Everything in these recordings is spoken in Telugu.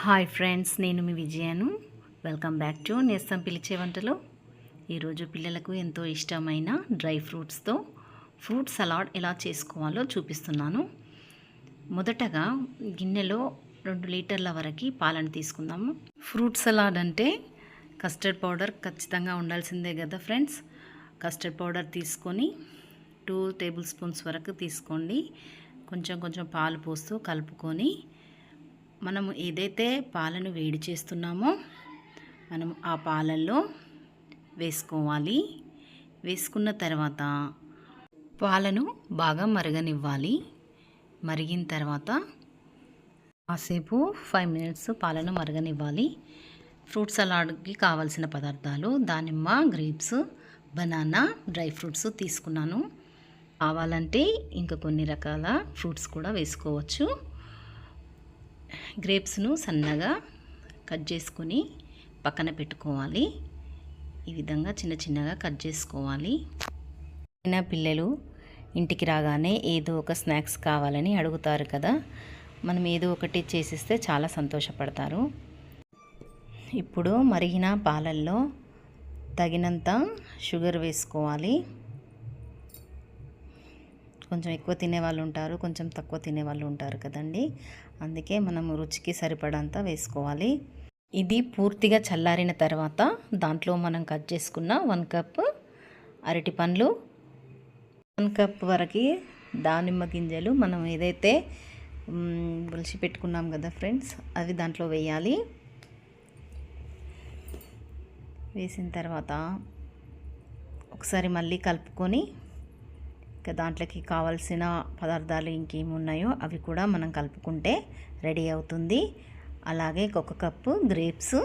హాయ్ ఫ్రెండ్స్, నేను మీ విజయను. వెల్కమ్ బ్యాక్ టు నేస్తం పిలిచే వంటలు. ఈరోజు పిల్లలకు ఎంతో ఇష్టమైన డ్రై ఫ్రూట్స్తో ఫ్రూట్ సలాడ్ ఎలా చేసుకోవాలో చూపిస్తున్నాను. మొదటగా గిన్నెలో 2 లీటర్ల వరకు పాలను తీసుకుందాము. ఫ్రూట్ సలాడ్ అంటే కస్టర్డ్ పౌడర్ ఖచ్చితంగా ఉండాల్సిందే కదా ఫ్రెండ్స్. కస్టర్డ్ పౌడర్ తీసుకొని 2 టేబుల్ స్పూన్స్ వరకు తీసుకోండి. కొంచెం పాలు పోస్తూ కలుపుకొని మనము ఏదైతే పాలను వేడి చేస్తున్నామో మనం ఆ పాలల్లో వేసుకోవాలి. వేసుకున్న తర్వాత పాలను బాగా మరగనివ్వాలి. మరిగిన తర్వాత కాసేపు 5 మినిట్స్ పాలను మరగనివ్వాలి. ఫ్రూట్ సలాడ్కి కావాల్సిన పదార్థాలు దానిమ్మ, గ్రేప్స్, బనానా, డ్రై ఫ్రూట్స్ తీసుకున్నాను. కావాలంటే ఇంకా కొన్ని రకాల ఫ్రూట్స్ కూడా వేసుకోవచ్చు. గ్రేప్స్ను సన్నగా కట్ చేసుకొని పక్కన పెట్టుకోవాలి. ఈ విధంగా చిన్నగా కట్ చేసుకోవాలి. పిల్లలు ఇంటికి రాగానే ఏదో ఒక స్నాక్స్ కావాలని అడుగుతారు కదా, మనం ఏదో ఒకటి చేసిస్తే చాలా సంతోషపడతారు. ఇప్పుడు మరిగిన పాలల్లో తగినంత షుగర్ వేసుకోవాలి. కొంచెం ఎక్కువ తినేవాళ్ళు ఉంటారు, కొంచెం తక్కువ తినేవాళ్ళు ఉంటారు కదండి. అందుకే మనం రుచికి సరిపడంత వేసుకోవాలి. ఇది పూర్తిగా చల్లారిన తర్వాత దాంట్లో మనం కట్ చేసుకున్న 1 కప్ అరటి పండ్లు, 1 కప్ వరకు దానిమ్మ గింజలు మనం ఏదైతే ఒలిచి పెట్టుకున్నాం కదా ఫ్రెండ్స్, అవి దాంట్లో వేయాలి. వేసిన తర్వాత ఒకసారి మళ్ళీ కలుపుకొని దాంట్లోకి కావాల్సిన పదార్థాలు ఇంకేమున్నాయో అవి కూడా మనం కలుపుకుంటే రెడీ అవుతుంది. అలాగే 1 కప్పు గ్రేప్స్,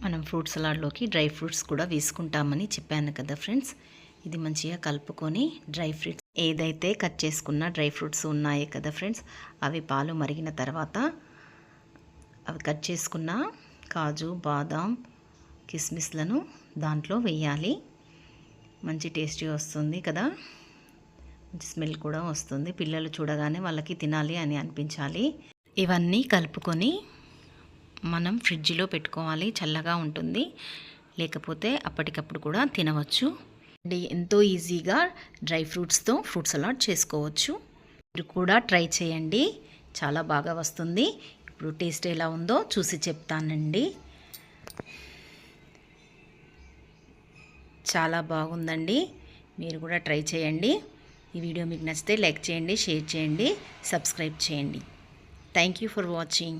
మనం ఫ్రూట్ సలాడ్లోకి డ్రై ఫ్రూట్స్ కూడా వేసుకుంటామని చెప్పాను కదా ఫ్రెండ్స్. ఇది మంచిగా కలుపుకొని డ్రై ఫ్రూట్స్ ఏదైతే కట్ చేసుకున్న డ్రై ఫ్రూట్స్ ఉన్నాయో కదా ఫ్రెండ్స్, అవి పాలు మరిగిన తర్వాత అవి కట్ చేసుకున్న కాజు, బాదాం, కిస్మిస్లను దాంట్లో వేయాలి. మంచి టేస్టీ వస్తుంది కదా, మంచి స్మెల్ కూడా వస్తుంది. పిల్లలు చూడగానే వాళ్ళకి తినాలి అని అనిపించాలి. ఇవన్నీ కలుపుకొని మనం ఫ్రిడ్జ్లో పెట్టుకోవాలి, చల్లగా ఉంటుంది. లేకపోతే అప్పటికప్పుడు కూడా తినవచ్చు. ఎంతో ఈజీగా డ్రై ఫ్రూట్స్తో ఫ్రూట్ సలాడ్ చేసుకోవచ్చు. మీరు కూడా ట్రై చేయండి, చాలా బాగా వస్తుంది. ఇప్పుడు టేస్ట్ ఎలా ఉందో చూసి చెప్తానండి. చాలా బాగుందండి, మీరు కూడా ట్రై చేయండి. ఈ వీడియో మీకు నచ్చితే లైక్ చేయండి, షేర్ చేయండి, సబ్స్క్రైబ్ చేయండి. Thank you for watching.